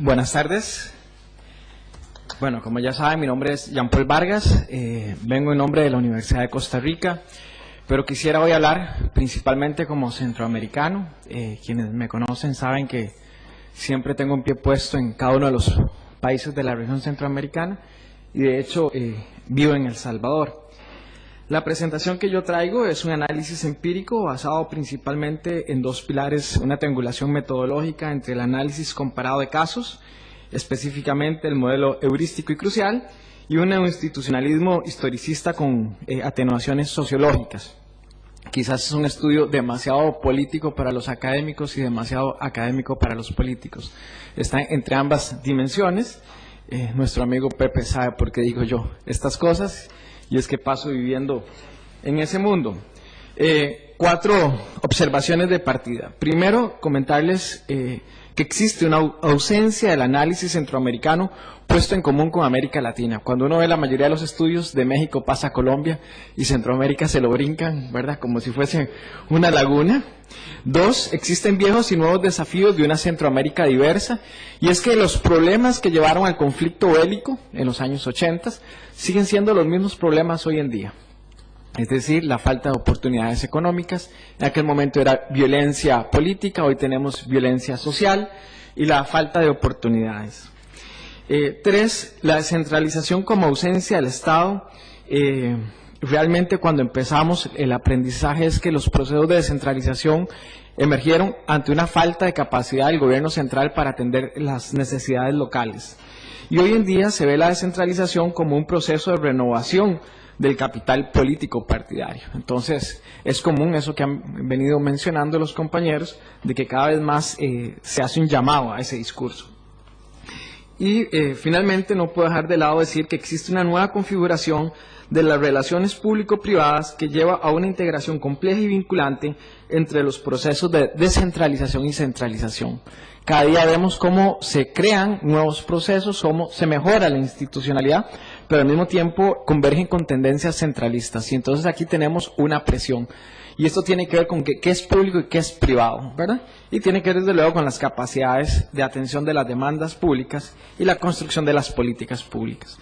Buenas tardes. Bueno, como ya saben, mi nombre es Jean Paul Vargas, vengo en nombre de la Universidad de Costa Rica, pero quisiera hoy hablar principalmente como centroamericano. Quienes me conocen saben que siempre tengo un pie puesto en cada uno de los países de la región centroamericana y de hecho vivo en El Salvador. La presentación que yo traigo es un análisis empírico basado principalmente en dos pilares: una triangulación metodológica entre el análisis comparado de casos, específicamente el modelo heurístico y crucial, y un institucionalismo historicista con atenuaciones sociológicas. Quizás es un estudio demasiado político para los académicos y demasiado académico para los políticos. Está entre ambas dimensiones. Nuestro amigo Pepe sabe por qué digo yo estas cosas, y es que paso viviendo en ese mundo. 4 observaciones de partida. Primero, comentarles que existe una ausencia del análisis centroamericano puesto en común con América Latina. Cuando uno ve la mayoría de los estudios, de México pasa a Colombia y Centroamérica se lo brincan, ¿verdad? Como si fuese una laguna. 2, existen viejos y nuevos desafíos de una Centroamérica diversa, y es que los problemas que llevaron al conflicto bélico en los años 80 siguen siendo los mismos problemas hoy en día. Es decir, la falta de oportunidades económicas. En aquel momento era violencia política, hoy tenemos violencia social y la falta de oportunidades. 3, la descentralización como ausencia del Estado. Realmente cuando empezamos el aprendizaje es que los procesos de descentralización emergieron ante una falta de capacidad del gobierno central para atender las necesidades locales. Y hoy en día se ve la descentralización como un proceso de renovación del capital político partidario. Entonces, es común eso que han venido mencionando los compañeros, de que cada vez más se hace un llamado a ese discurso. Y finalmente, no puedo dejar de lado decir que existe una nueva configuración de las relaciones público-privadas que lleva a una integración compleja y vinculante entre los procesos de descentralización y centralización. Cada día vemos cómo se crean nuevos procesos, cómo se mejora la institucionalidad, pero al mismo tiempo convergen con tendencias centralistas. Y entonces aquí tenemos una presión. Y esto tiene que ver con qué es público y qué es privado, ¿verdad? Y tiene que ver desde luego con las capacidades de atención de las demandas públicas y la construcción de las políticas públicas.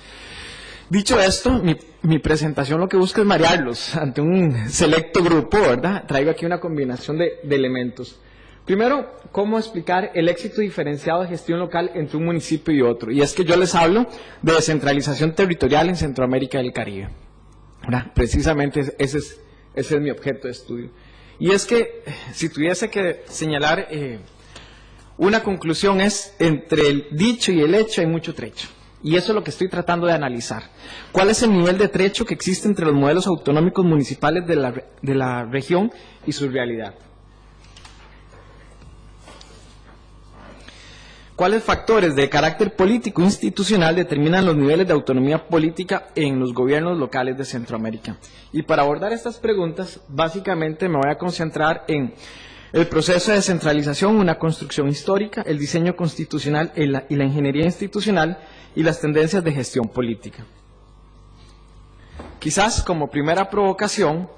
Dicho esto, mi presentación lo que busca es marearlos ante un selecto grupo, ¿verdad? Traigo aquí una combinación de elementos. Primero, cómo explicar el éxito diferenciado de gestión local entre un municipio y otro. Y es que yo les hablo de descentralización territorial en Centroamérica y el Caribe, ¿verdad? Precisamente ese es mi objeto de estudio. Y es que si tuviese que señalar una conclusión, es entre el dicho y el hecho hay mucho trecho. Y eso es lo que estoy tratando de analizar. ¿Cuál es el nivel de trecho que existe entre los modelos autonómicos municipales de la región y su realidad? ¿Cuáles factores de carácter político e institucional determinan los niveles de autonomía política en los gobiernos locales de Centroamérica? Y para abordar estas preguntas, básicamente me voy a concentrar en el proceso de descentralización, una construcción histórica, el diseño constitucional y la ingeniería institucional y las tendencias de gestión política. Quizás como primera provocación,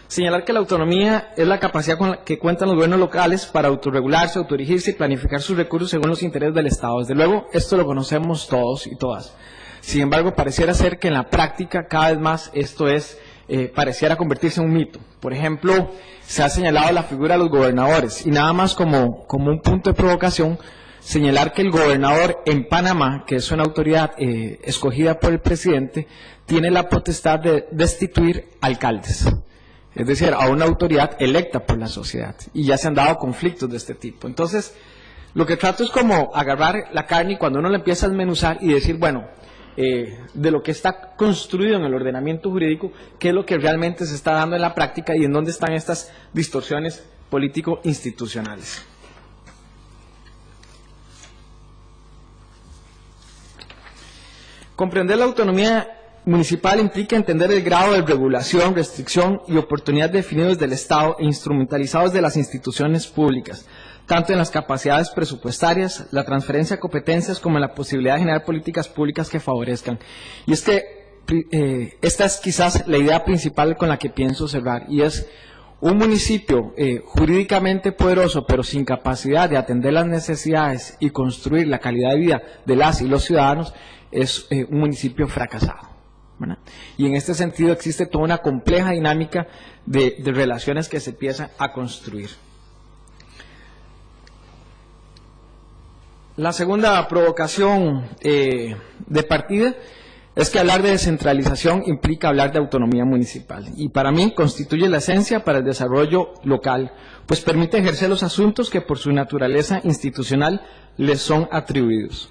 señalar que la autonomía es la capacidad con la que cuentan los gobiernos locales para autorregularse, autorregirse y planificar sus recursos según los intereses del Estado. Desde luego, esto lo conocemos todos y todas. Sin embargo, pareciera ser que en la práctica cada vez más esto pareciera convertirse en un mito. Por ejemplo, se ha señalado la figura de los gobernadores y nada más como un punto de provocación, señalar que el gobernador en Panamá, que es una autoridad escogida por el presidente, tiene la potestad de destituir alcaldes. Es decir, a una autoridad electa por la sociedad. Y ya se han dado conflictos de este tipo. Entonces, lo que trato es como agarrar la carne y cuando uno la empieza a desmenuzar y decir, bueno, de lo que está construido en el ordenamiento jurídico, qué es lo que realmente se está dando en la práctica y en dónde están estas distorsiones político-institucionales. Comprender la autonomía municipal implica entender el grado de regulación, restricción y oportunidad definidos del Estado e instrumentalizados de las instituciones públicas, tanto en las capacidades presupuestarias, la transferencia de competencias, como en la posibilidad de generar políticas públicas que favorezcan. Y es que esta es quizás la idea principal con la que pienso cerrar, y es Un municipio jurídicamente poderoso, pero sin capacidad de atender las necesidades y construir la calidad de vida de las y los ciudadanos, es un municipio fracasado, ¿verdad? Y en este sentido existe toda una compleja dinámica de relaciones que se empiezan a construir. La segunda provocación de partida es que hablar de descentralización implica hablar de autonomía municipal, y para mí constituye la esencia para el desarrollo local, pues permite ejercer los asuntos que por su naturaleza institucional les son atribuidos.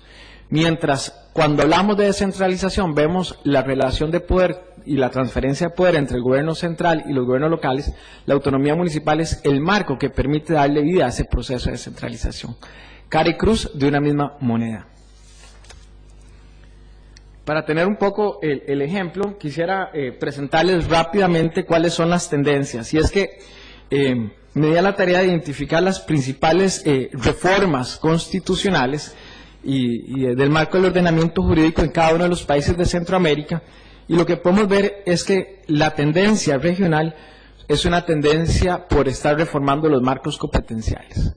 Mientras cuando hablamos de descentralización vemos la relación de poder y la transferencia de poder entre el gobierno central y los gobiernos locales, la autonomía municipal es el marco que permite darle vida a ese proceso de descentralización. Cara y cruz de una misma moneda. Para tener un poco el ejemplo, quisiera presentarles rápidamente cuáles son las tendencias. Y es que me di a la tarea de identificar las principales reformas constitucionales y del marco del ordenamiento jurídico en cada uno de los países de Centroamérica. Y lo que podemos ver es que la tendencia regional es una tendencia por estar reformando los marcos competenciales.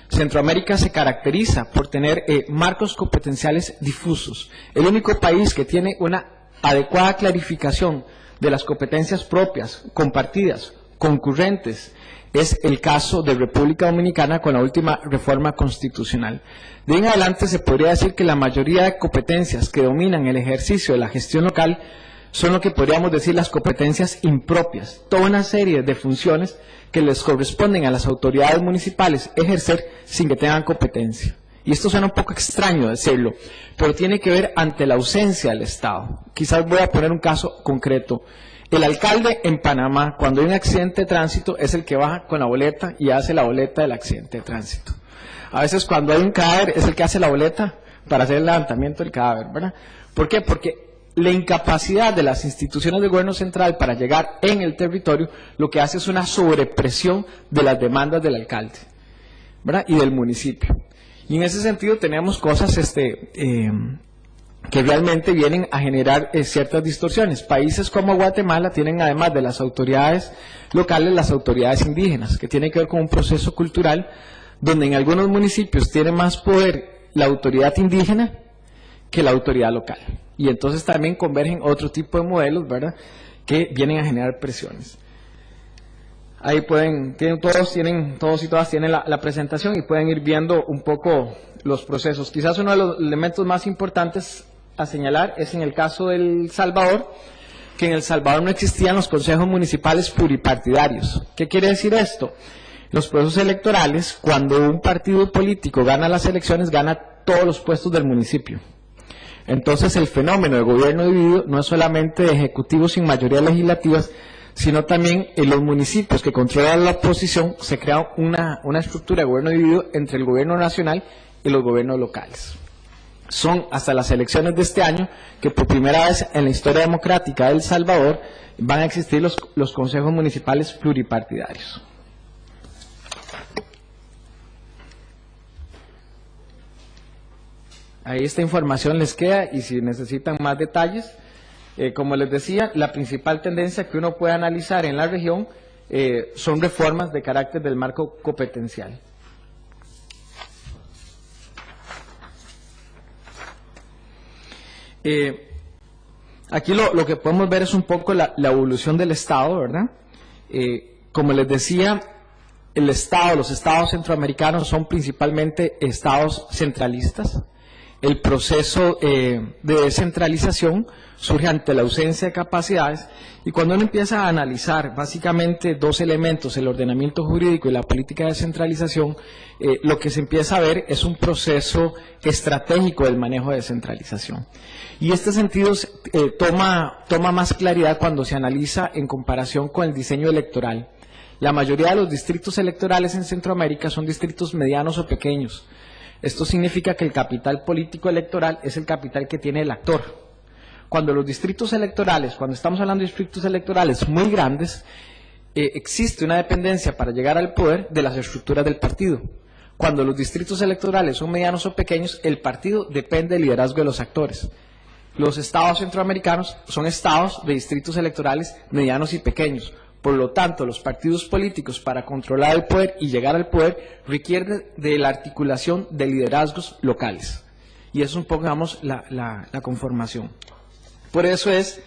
Centroamérica se caracteriza por tener marcos competenciales difusos. El único país que tiene una adecuada clarificación de las competencias propias, compartidas, concurrentes, es el caso de República Dominicana con la última reforma constitucional. De ahí en adelante se podría decir que la mayoría de competencias que dominan el ejercicio de la gestión local son lo que podríamos decir las competencias impropias, toda una serie de funciones que les corresponden a las autoridades municipales ejercer sin que tengan competencia. Y esto suena un poco extraño decirlo, pero tiene que ver ante la ausencia del Estado. Quizás voy a poner un caso concreto. El alcalde en Panamá, cuando hay un accidente de tránsito, es el que baja con la boleta y hace la boleta del accidente de tránsito. A veces cuando hay un cadáver, es el que hace la boleta para hacer el levantamiento del cadáver, ¿verdad? ¿Por qué? Porque la incapacidad de las instituciones del gobierno central para llegar en el territorio lo que hace es una sobrepresión de las demandas del alcalde, ¿verdad? Y del municipio. Y en ese sentido tenemos cosas que realmente vienen a generar ciertas distorsiones. Países como Guatemala tienen, además de las autoridades locales, las autoridades indígenas, que tienen que ver con un proceso cultural donde en algunos municipios tiene más poder la autoridad indígena que la autoridad local. Y entonces también convergen otro tipo de modelos, ¿verdad?, que vienen a generar presiones. Ahí todos y todas tienen la presentación y pueden ir viendo un poco los procesos. Quizás uno de los elementos más importantes a señalar es en el caso de El Salvador, que en El Salvador no existían los consejos municipales pluripartidarios. ¿Qué quiere decir esto? Los procesos electorales, cuando un partido político gana las elecciones, gana todos los puestos del municipio. Entonces el fenómeno de gobierno dividido no es solamente de ejecutivos sin mayorías legislativas, sino también en los municipios que controlan la oposición se crea una estructura de gobierno dividido entre el gobierno nacional y los gobiernos locales. Son hasta las elecciones de este año que por primera vez en la historia democrática de El Salvador van a existir los consejos municipales pluripartidarios. Ahí esta información les queda y si necesitan más detalles, como les decía, la principal tendencia que uno puede analizar en la región son reformas de carácter del marco competencial. Aquí lo que podemos ver es un poco la evolución del Estado, ¿verdad? Como les decía, los estados centroamericanos son principalmente estados centralistas. El proceso de descentralización surge ante la ausencia de capacidades y cuando uno empieza a analizar básicamente dos elementos, el ordenamiento jurídico y la política de descentralización, lo que se empieza a ver es un proceso estratégico del manejo de descentralización. Y este sentido toma más claridad cuando se analiza en comparación con el diseño electoral. La mayoría de los distritos electorales en Centroamérica son distritos medianos o pequeños. Esto significa que el capital político electoral es el capital que tiene el actor. Cuando los distritos electorales, cuando estamos hablando de distritos electorales muy grandes, existe una dependencia para llegar al poder de las estructuras del partido. Cuando los distritos electorales son medianos o pequeños, el partido depende del liderazgo de los actores. Los estados centroamericanos son estados de distritos electorales medianos y pequeños. Por lo tanto, los partidos políticos, para controlar el poder y llegar al poder, requieren de la articulación de liderazgos locales. Y eso es un poco, digamos, la conformación. Por eso es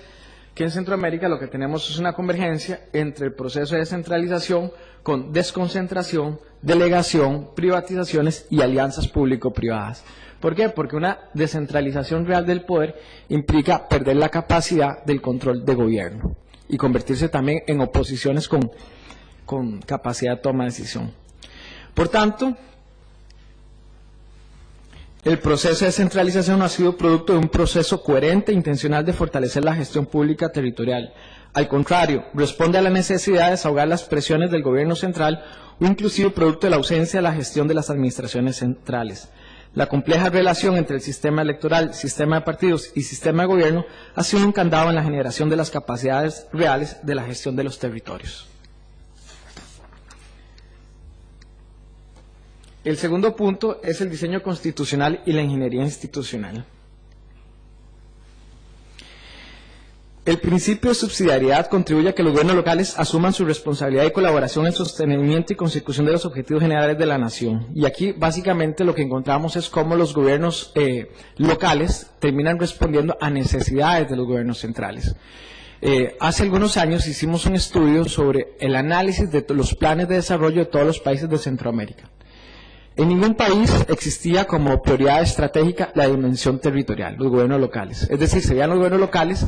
que en Centroamérica lo que tenemos es una convergencia entre el proceso de descentralización con desconcentración, delegación, privatizaciones y alianzas público-privadas. ¿Por qué? Porque una descentralización real del poder implica perder la capacidad del control de gobierno y convertirse también en oposiciones con capacidad de toma de decisión. Por tanto, el proceso de descentralización ha sido producto de un proceso coherente e intencional de fortalecer la gestión pública territorial. Al contrario, responde a la necesidad de desahogar las presiones del gobierno central o inclusive producto de la ausencia de la gestión de las administraciones centrales. La compleja relación entre el sistema electoral, sistema de partidos y sistema de gobierno ha sido un candado en la generación de las capacidades reales de la gestión de los territorios. El segundo punto es el diseño constitucional y la ingeniería institucional. El principio de subsidiariedad contribuye a que los gobiernos locales asuman su responsabilidad y colaboración en sostenimiento y consecución de los objetivos generales de la nación. Y aquí básicamente lo que encontramos es cómo los gobiernos locales terminan respondiendo a necesidades de los gobiernos centrales. Hace algunos años hicimos un estudio sobre el análisis de los planes de desarrollo de todos los países de Centroamérica. En ningún país existía como prioridad estratégica la dimensión territorial, los gobiernos locales. Es decir, se veían los gobiernos locales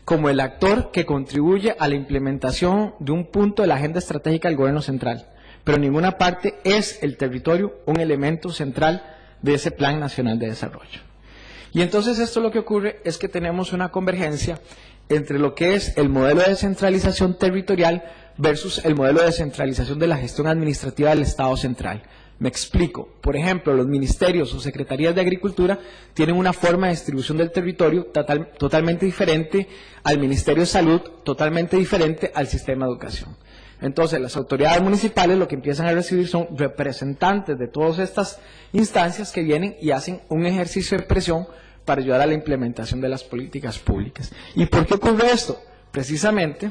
como el actor que contribuye a la implementación de un punto de la agenda estratégica del gobierno central. Pero en ninguna parte es el territorio un elemento central de ese Plan Nacional de Desarrollo. Y entonces esto lo que ocurre es que tenemos una convergencia entre lo que es el modelo de descentralización territorial versus el modelo de descentralización de la gestión administrativa del Estado central. Me explico. Por ejemplo, los ministerios o secretarías de Agricultura tienen una forma de distribución del territorio totalmente diferente al Ministerio de Salud, totalmente diferente al sistema de educación. Entonces, las autoridades municipales lo que empiezan a recibir son representantes de todas estas instancias que vienen y hacen un ejercicio de presión para ayudar a la implementación de las políticas públicas. ¿Y por qué ocurre esto? Precisamente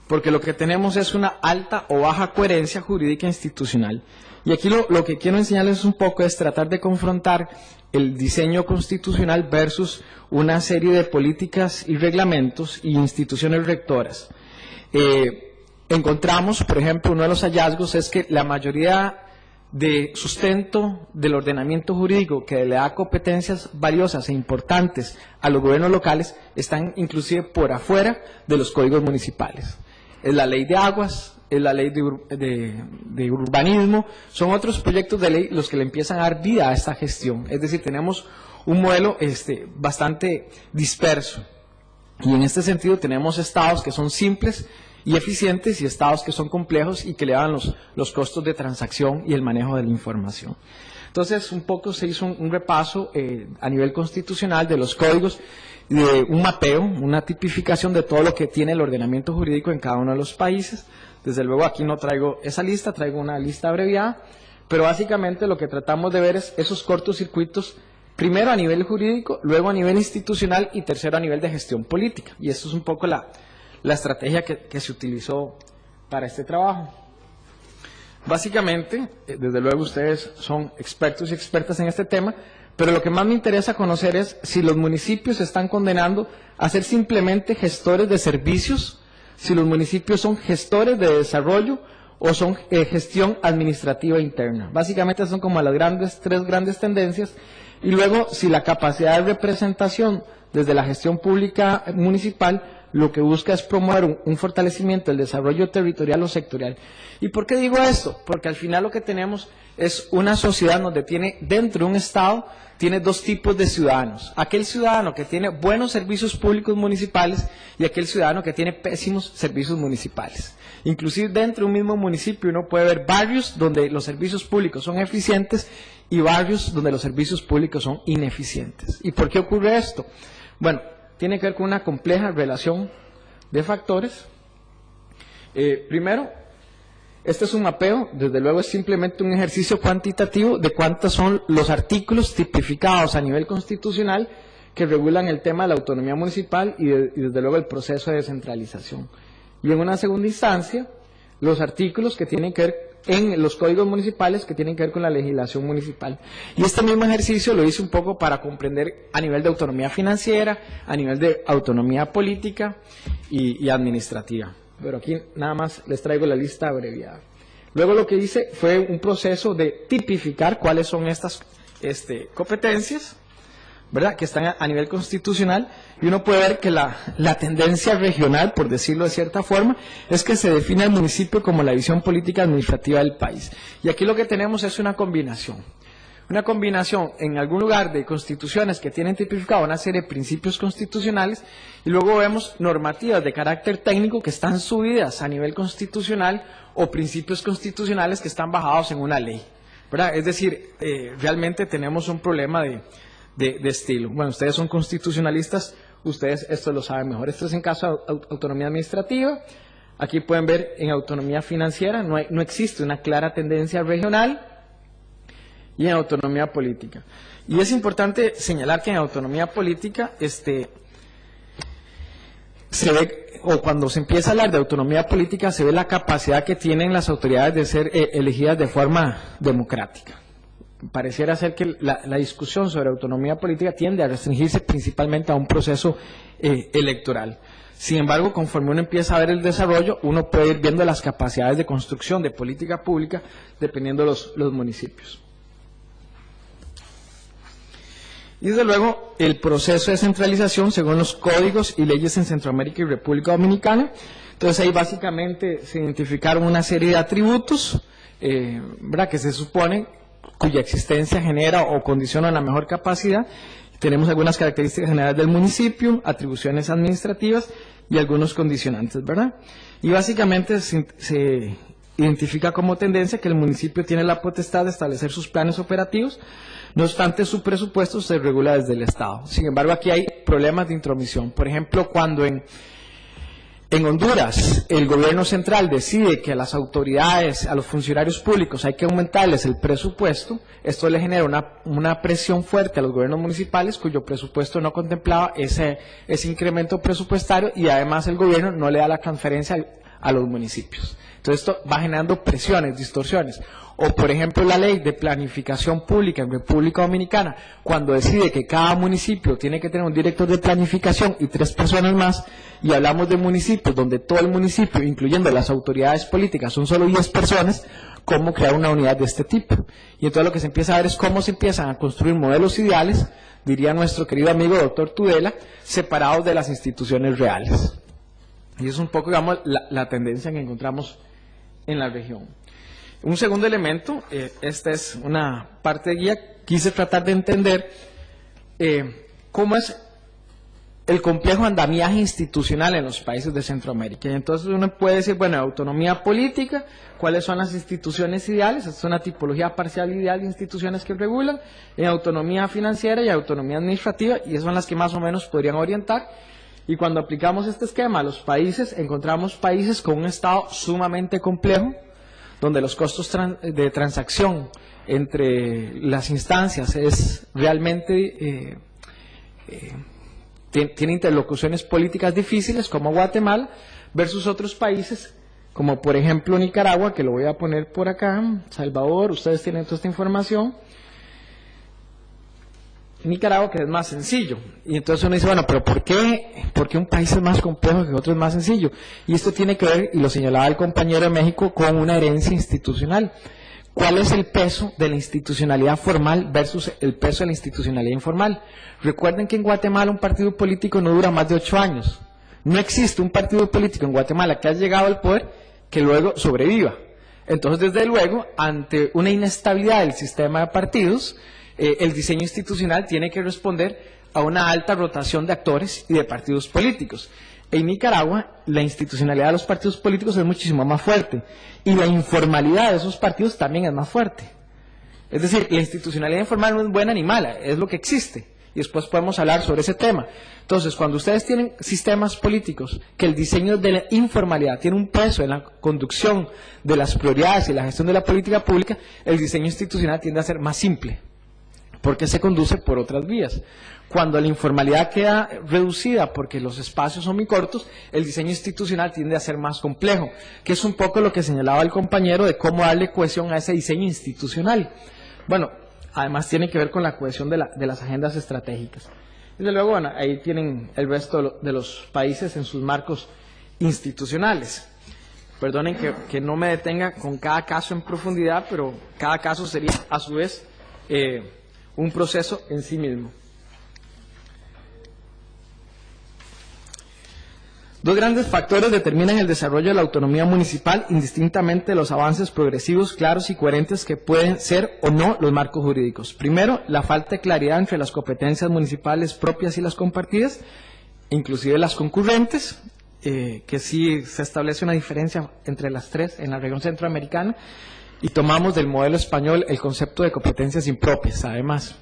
porque lo que tenemos es una alta o baja coherencia jurídica institucional. Y aquí lo que quiero enseñarles un poco es tratar de confrontar el diseño constitucional versus una serie de políticas y reglamentos y instituciones rectoras. Encontramos, por ejemplo, uno de los hallazgos es que la mayoría de sustento del ordenamiento jurídico que le da competencias valiosas e importantes a los gobiernos locales están inclusive por afuera de los códigos municipales. Es la ley de aguas, es la ley de urbanismo, son otros proyectos de ley los que le empiezan a dar vida a esta gestión. Es decir, tenemos un modelo bastante disperso. Y en este sentido tenemos estados que son simples y eficientes y estados que son complejos y que le dan los costos de transacción y el manejo de la información. Entonces, un poco se hizo un repaso a nivel constitucional de los códigos, de un mapeo, una tipificación de todo lo que tiene el ordenamiento jurídico en cada uno de los países. Desde luego aquí no traigo esa lista, traigo una lista abreviada, pero básicamente lo que tratamos de ver es esos cortocircuitos, primero a nivel jurídico, luego a nivel institucional y tercero a nivel de gestión política. Y esto es un poco la estrategia que se utilizó para este trabajo. Básicamente, desde luego ustedes son expertos y expertas en este tema, pero lo que más me interesa conocer es si los municipios se están condenando a ser simplemente gestores de servicios, si los municipios son gestores de desarrollo o son gestión administrativa interna. Básicamente son como las tres grandes tendencias. Y luego, si la capacidad de representación desde la gestión pública municipal lo que busca es promover un fortalecimiento del desarrollo territorial o sectorial. ¿Y por qué digo esto? Porque al final lo que tenemos es una sociedad donde tiene, dentro de un Estado, tiene dos tipos de ciudadanos. Aquel ciudadano que tiene buenos servicios públicos municipales y aquel ciudadano que tiene pésimos servicios municipales. Inclusive dentro de un mismo municipio uno puede ver barrios donde los servicios públicos son eficientes y barrios donde los servicios públicos son ineficientes. ¿Y por qué ocurre esto? Bueno, tiene que ver con una compleja relación de factores. Primero, este es un mapeo, desde luego es simplemente un ejercicio cuantitativo de cuántos son los artículos tipificados a nivel constitucional que regulan el tema de la autonomía municipal y desde luego el proceso de descentralización. Y en una segunda instancia, los artículos que tienen que ver en los códigos municipales que tienen que ver con la legislación municipal. Y este mismo ejercicio lo hice un poco para comprender a nivel de autonomía financiera, a nivel de autonomía política y administrativa. Pero aquí nada más les traigo la lista abreviada. Luego lo que hice fue un proceso de tipificar cuáles son estas competencias, ¿verdad?, que están a nivel constitucional, y uno puede ver que la tendencia regional, por decirlo de cierta forma, es que se define al municipio como la visión política administrativa del país. Y aquí lo que tenemos es una combinación en algún lugar de constituciones que tienen tipificado una serie de principios constitucionales, y luego vemos normativas de carácter técnico que están subidas a nivel constitucional o principios constitucionales que están bajados en una ley, ¿verdad? Es decir, realmente tenemos un problema de estilo. Bueno, ustedes son constitucionalistas, ustedes esto lo saben mejor. Esto es en caso de autonomía administrativa. Aquí pueden ver en autonomía financiera, no existe una clara tendencia regional, y en autonomía política. Y es importante señalar que en autonomía política se ve, o cuando se empieza a hablar de autonomía política, se ve la capacidad que tienen las autoridades de ser elegidas de forma democrática. Pareciera ser que la discusión sobre autonomía política tiende a restringirse principalmente a un proceso electoral. Sin embargo, conforme uno empieza a ver el desarrollo, uno puede ir viendo las capacidades de construcción de política pública dependiendo de los municipios. Y desde luego, el proceso de centralización según los códigos y leyes en Centroamérica y República Dominicana. Entonces ahí básicamente se identificaron una serie de atributos, ¿verdad?, que se supone cuya existencia genera o condiciona la mejor capacidad. Tenemos algunas características generales del municipio, atribuciones administrativas y algunos condicionantes, ¿verdad? Y básicamente se identifica como tendencia que el municipio tiene la potestad de establecer sus planes operativos, no obstante su presupuesto se regula desde el Estado. Sin embargo, aquí hay problemas de intromisión. Por ejemplo, cuando en Honduras el gobierno central decide que a las autoridades, a los funcionarios públicos hay que aumentarles el presupuesto, esto le genera una presión fuerte a los gobiernos municipales cuyo presupuesto no contemplaba ese incremento presupuestario, y además el gobierno no le da la transferencia a los municipios. Entonces esto va generando presiones, distorsiones. O por ejemplo la ley de planificación pública en República Dominicana, cuando decide que cada municipio tiene que tener un director de planificación y 3 personas más, y hablamos de municipios donde todo el municipio, incluyendo las autoridades políticas, son solo 10 personas, ¿cómo crear una unidad de este tipo? Y entonces lo que se empieza a ver es cómo se empiezan a construir modelos ideales, diría nuestro querido amigo doctor Tudela, separados de las instituciones reales. Y es un poco, digamos, la tendencia que encontramos en la región. Un segundo elemento, esta es una parte de guía, quise tratar de entender cómo es el complejo andamiaje institucional en los países de Centroamérica. Y entonces uno puede decir, bueno, autonomía política, ¿cuáles son las instituciones ideales? Esta es una tipología parcial ideal de instituciones que regulan, en autonomía financiera y autonomía administrativa, y esas son las que más o menos podrían orientar. Y cuando aplicamos este esquema a los países, encontramos países con un estado sumamente complejo, donde los costos de transacción entre las instancias es realmente, tiene interlocuciones políticas difíciles, como Guatemala, versus otros países, como por ejemplo Nicaragua, que lo voy a poner por acá, Salvador, ustedes tienen toda esta información. Nicaragua, que es más sencillo, y entonces uno dice, bueno, pero ¿por qué un país es más complejo que otro es más sencillo? Y esto tiene que ver, y lo señalaba el compañero de México, con una herencia institucional. ¿Cuál es el peso de la institucionalidad formal versus el peso de la institucionalidad informal? Recuerden que en Guatemala un partido político no dura más de 8 años. No existe un partido político en Guatemala que haya llegado al poder que luego sobreviva. Entonces, desde luego, ante una inestabilidad del sistema de partidos, el diseño institucional tiene que responder a una alta rotación de actores y de partidos políticos. En Nicaragua, la institucionalidad de los partidos políticos es muchísimo más fuerte, y la informalidad de esos partidos también es más fuerte. Es decir, la institucionalidad informal no es buena ni mala, es lo que existe, y después podemos hablar sobre ese tema. Entonces, cuando ustedes tienen sistemas políticos que el diseño de la informalidad tiene un peso en la conducción de las prioridades y la gestión de la política pública, el diseño institucional tiende a ser más simple. porque se conduce por otras vías. Cuando la informalidad queda reducida porque los espacios son muy cortos, el diseño institucional tiende a ser más complejo, que es un poco lo que señalaba el compañero de cómo darle cohesión a ese diseño institucional. Bueno, además tiene que ver con la cohesión de las agendas estratégicas. Desde luego, bueno, ahí tienen el resto de los países en sus marcos institucionales. Perdonen que no me detenga con cada caso en profundidad, pero cada caso sería a su vez un proceso en sí mismo. Dos grandes factores determinan el desarrollo de la autonomía municipal, indistintamente de los avances progresivos, claros y coherentes que pueden ser o no los marcos jurídicos. Primero, la falta de claridad entre las competencias municipales propias y las compartidas, inclusive las concurrentes, que sí se establece una diferencia entre las tres en la región centroamericana, y tomamos del modelo español el concepto de competencias impropias, además.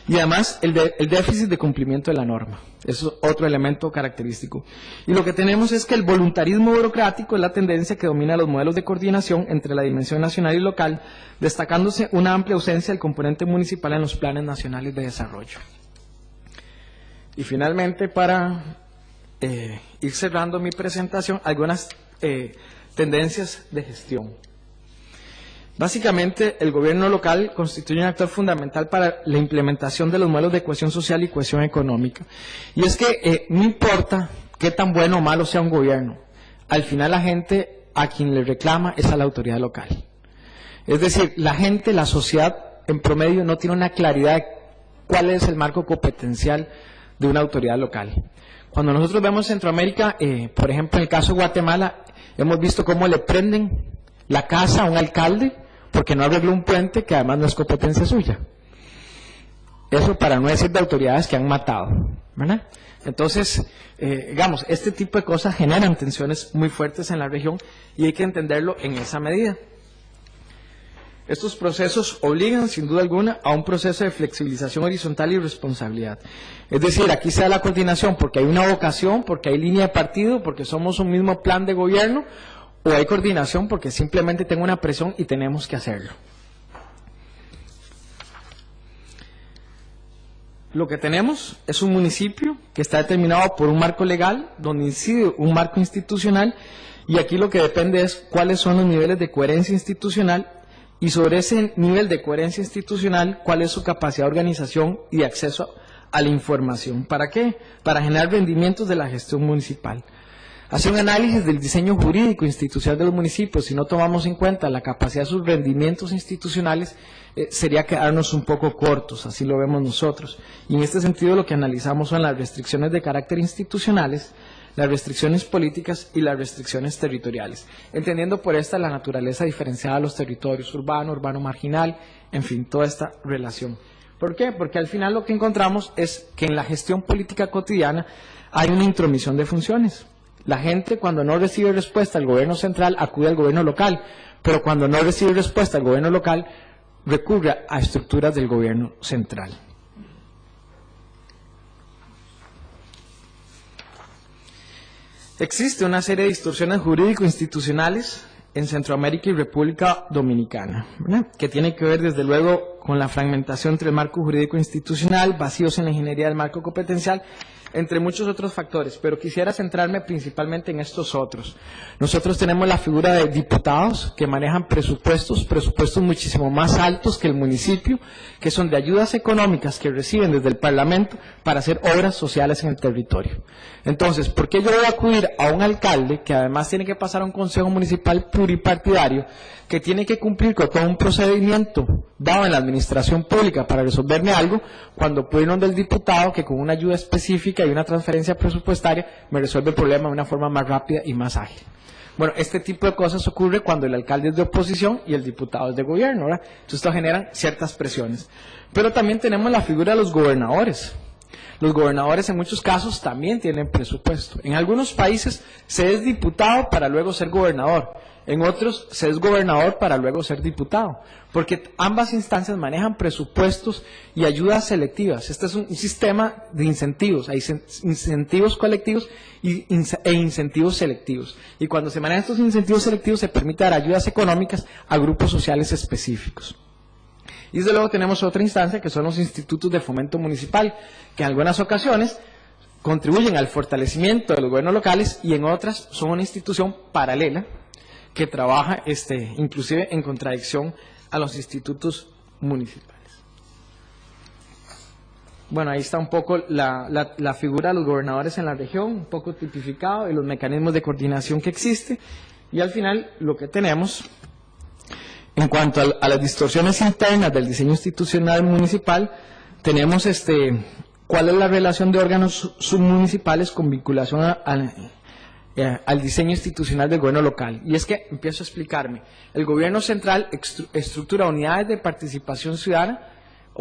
Y además el déficit de cumplimiento de la norma, eso es otro elemento característico. Y lo que tenemos es que el voluntarismo burocrático es la tendencia que domina los modelos de coordinación entre la dimensión nacional y local, destacándose una amplia ausencia del componente municipal en los planes nacionales de desarrollo. Y finalmente, para ir cerrando mi presentación, algunas tendencias de gestión. Básicamente, el gobierno local constituye un actor fundamental para la implementación de los modelos de cohesión social y cohesión económica. Y es que no importa qué tan bueno o malo sea un gobierno, al final la gente a quien le reclama es a la autoridad local. Es decir, la gente, la sociedad, en promedio no tiene una claridad de cuál es el marco competencial de una autoridad local. Cuando nosotros vemos Centroamérica, por ejemplo, en el caso de Guatemala, hemos visto cómo le prenden la casa a un alcalde porque no arregló un puente que además no es competencia suya. Eso para no decir de autoridades que han matado, ¿verdad? Entonces, digamos, este tipo de cosas generan tensiones muy fuertes en la región y hay que entenderlo en esa medida. Estos procesos obligan, sin duda alguna, a un proceso de flexibilización horizontal y responsabilidad. Es decir, aquí se da la coordinación porque hay una vocación, porque hay línea de partido, porque somos un mismo plan de gobierno, o hay coordinación porque simplemente tengo una presión y tenemos que hacerlo. Lo que tenemos es un municipio que está determinado por un marco legal, donde incide un marco institucional, y aquí lo que depende es cuáles son los niveles de coherencia institucional, y sobre ese nivel de coherencia institucional, cuál es su capacidad de organización y de acceso a la información. ¿Para qué? Para generar rendimientos de la gestión municipal. Hacer un análisis del diseño jurídico institucional de los municipios, si no tomamos en cuenta la capacidad de sus rendimientos institucionales, sería quedarnos un poco cortos, así lo vemos nosotros. Y en este sentido lo que analizamos son las restricciones de carácter institucionales, las restricciones políticas y las restricciones territoriales, entendiendo por esta la naturaleza diferenciada de los territorios urbano, urbano marginal, en fin, toda esta relación. ¿Por qué? Porque al final lo que encontramos es que en la gestión política cotidiana hay una intromisión de funciones. La gente, cuando no recibe respuesta al gobierno central, acude al gobierno local, pero cuando no recibe respuesta al gobierno local, recurre a estructuras del gobierno central. Existe una serie de distorsiones jurídico-institucionales en Centroamérica y República Dominicana, ¿verdad?, que tiene que ver desde luego con la fragmentación entre el marco jurídico-institucional, vacíos en la ingeniería del marco competencial, entre muchos otros factores, pero quisiera centrarme principalmente en estos otros. Nosotros tenemos la figura de diputados que manejan presupuestos muchísimo más altos que el municipio, que son de ayudas económicas que reciben desde el Parlamento para hacer obras sociales en el territorio. Entonces, ¿por qué yo voy a acudir a un alcalde que además tiene que pasar a un consejo municipal pluripartidario, que tiene que cumplir con todo un procedimiento dado en la administración pública para resolverme algo, cuando puedo ir donde el diputado que con una ayuda específica y una transferencia presupuestaria me resuelve el problema de una forma más rápida y más ágil? Bueno, este tipo de cosas ocurre cuando el alcalde es de oposición y el diputado es de gobierno, ¿verdad? Entonces esto genera ciertas presiones. Pero también tenemos la figura de los gobernadores. Los gobernadores en muchos casos también tienen presupuesto. En algunos países se es diputado para luego ser gobernador. En otros se es gobernador para luego ser diputado, porque ambas instancias manejan presupuestos y ayudas selectivas. Este es un sistema de incentivos, hay incentivos colectivos e incentivos selectivos. Y cuando se manejan estos incentivos selectivos se permite dar ayudas económicas a grupos sociales específicos. Y desde luego tenemos otra instancia que son los institutos de fomento municipal, que en algunas ocasiones contribuyen al fortalecimiento de los gobiernos locales y en otras son una institución paralela que trabaja inclusive en contradicción a los institutos municipales. Bueno, ahí está un poco la figura de los gobernadores en la región, un poco tipificado, y los mecanismos de coordinación que existe. Y al final lo que tenemos, en cuanto a las distorsiones internas del diseño institucional municipal, tenemos cuál es la relación de órganos submunicipales con vinculación al diseño institucional del gobierno local. Y es que empiezo a explicarme. El gobierno central estructura unidades de participación ciudadana,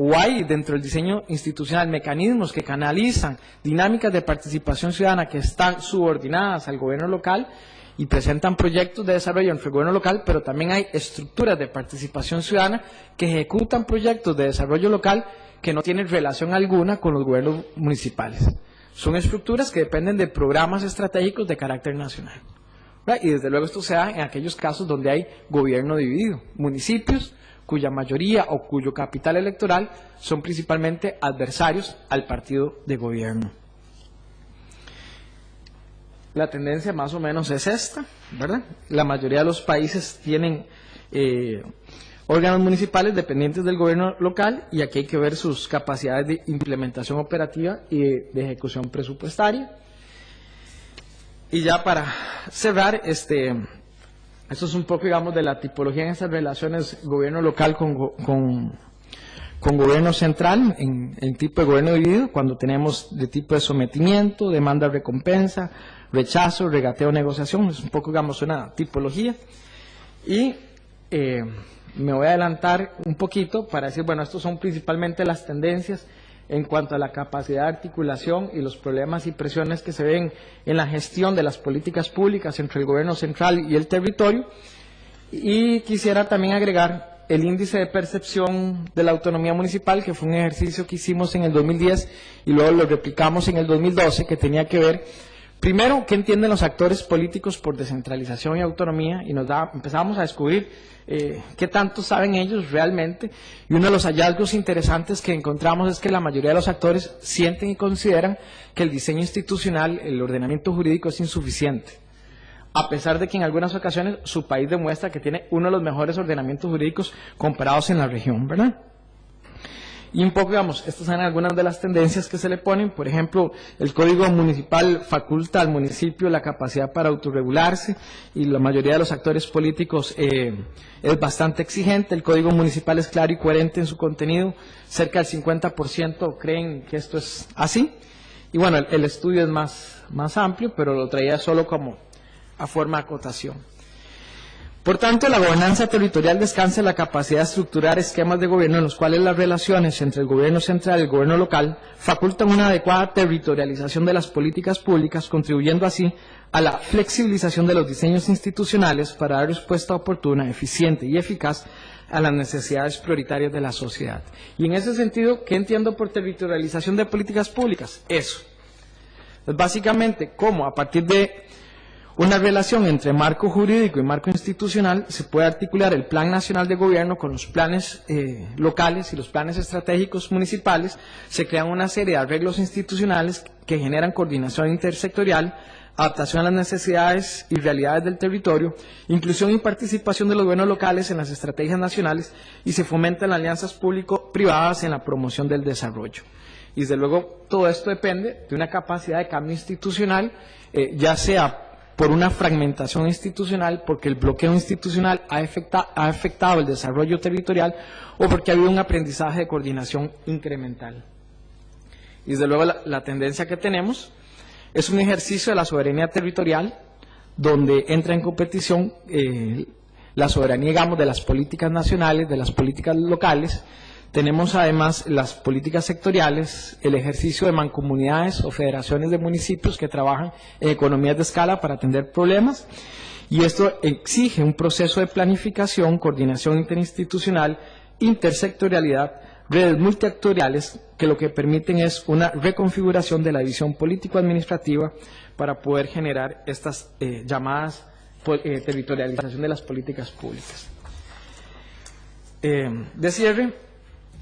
o hay dentro del diseño institucional mecanismos que canalizan dinámicas de participación ciudadana que están subordinadas al gobierno local y presentan proyectos de desarrollo entre el gobierno local, pero también hay estructuras de participación ciudadana que ejecutan proyectos de desarrollo local que no tienen relación alguna con los gobiernos municipales. Son estructuras que dependen de programas estratégicos de carácter nacional, ¿verdad? Y desde luego esto se da en aquellos casos donde hay gobierno dividido, municipios cuya mayoría o cuyo capital electoral son principalmente adversarios al partido de gobierno. La tendencia más o menos es esta, ¿verdad? La mayoría de los países tienen órganos municipales dependientes del gobierno local y aquí hay que ver sus capacidades de implementación operativa y de ejecución presupuestaria. Y ya para cerrar, esto es un poco, digamos, de la tipología en estas relaciones gobierno local con gobierno central, en tipo de gobierno dividido, cuando tenemos de tipo de sometimiento, demanda, recompensa, rechazo, regateo, negociación. Es un poco, digamos, una tipología. Y me voy a adelantar un poquito para decir, bueno, estos son principalmente las tendencias en cuanto a la capacidad de articulación y los problemas y presiones que se ven en la gestión de las políticas públicas entre el gobierno central y el territorio. Y quisiera también agregar el índice de percepción de la autonomía municipal, que fue un ejercicio que hicimos en el 2010 y luego lo replicamos en el 2012, que tenía que ver, primero, qué entienden los actores políticos por descentralización y autonomía, y empezamos a descubrir qué tanto saben ellos realmente, y uno de los hallazgos interesantes que encontramos es que la mayoría de los actores sienten y consideran que el diseño institucional, el ordenamiento jurídico es insuficiente, a pesar de que en algunas ocasiones su país demuestra que tiene uno de los mejores ordenamientos jurídicos comparados en la región, ¿verdad? Y un poco, digamos, estas son algunas de las tendencias que se le ponen. Por ejemplo, el Código Municipal faculta al municipio la capacidad para autorregularse y la mayoría de los actores políticos es bastante exigente. El Código Municipal es claro y coherente en su contenido. Cerca del 50% creen que esto es así. Y bueno, el estudio es más amplio, pero lo traía solo como a forma de acotación. Por tanto, la gobernanza territorial descansa en la capacidad de estructurar esquemas de gobierno en los cuales las relaciones entre el gobierno central y el gobierno local facultan una adecuada territorialización de las políticas públicas, contribuyendo así a la flexibilización de los diseños institucionales para dar respuesta oportuna, eficiente y eficaz a las necesidades prioritarias de la sociedad. Y en ese sentido, ¿qué entiendo por territorialización de políticas públicas? Eso. Es básicamente cómo a partir de una relación entre marco jurídico y marco institucional se puede articular el Plan Nacional de Gobierno con los planes locales y los planes estratégicos municipales. Se crean una serie de arreglos institucionales que generan coordinación intersectorial, adaptación a las necesidades y realidades del territorio, inclusión y participación de los gobiernos locales en las estrategias nacionales y se fomentan alianzas público-privadas en la promoción del desarrollo. Y desde luego todo esto depende de una capacidad de cambio institucional, ya sea por una fragmentación institucional, porque el bloqueo institucional ha afectado el desarrollo territorial o porque ha habido un aprendizaje de coordinación incremental. Y desde luego la tendencia que tenemos es un ejercicio de la soberanía territorial donde entra en competición la soberanía, digamos, de las políticas nacionales, de las políticas locales. Tenemos además las políticas sectoriales, el ejercicio de mancomunidades o federaciones de municipios que trabajan en economías de escala para atender problemas, y esto exige un proceso de planificación, coordinación interinstitucional, intersectorialidad, redes multiactoriales que lo que permiten es una reconfiguración de la división político-administrativa para poder generar estas llamadas territorialización de las políticas públicas. De cierre,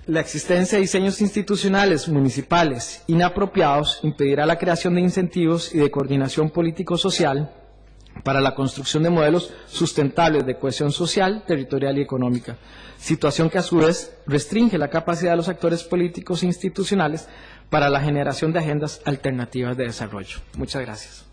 La existencia de diseños institucionales municipales inapropiados impedirá la creación de incentivos y de coordinación político-social para la construcción de modelos sustentables de cohesión social, territorial y económica, situación que a su vez restringe la capacidad de los actores políticos e institucionales para la generación de agendas alternativas de desarrollo. Muchas gracias.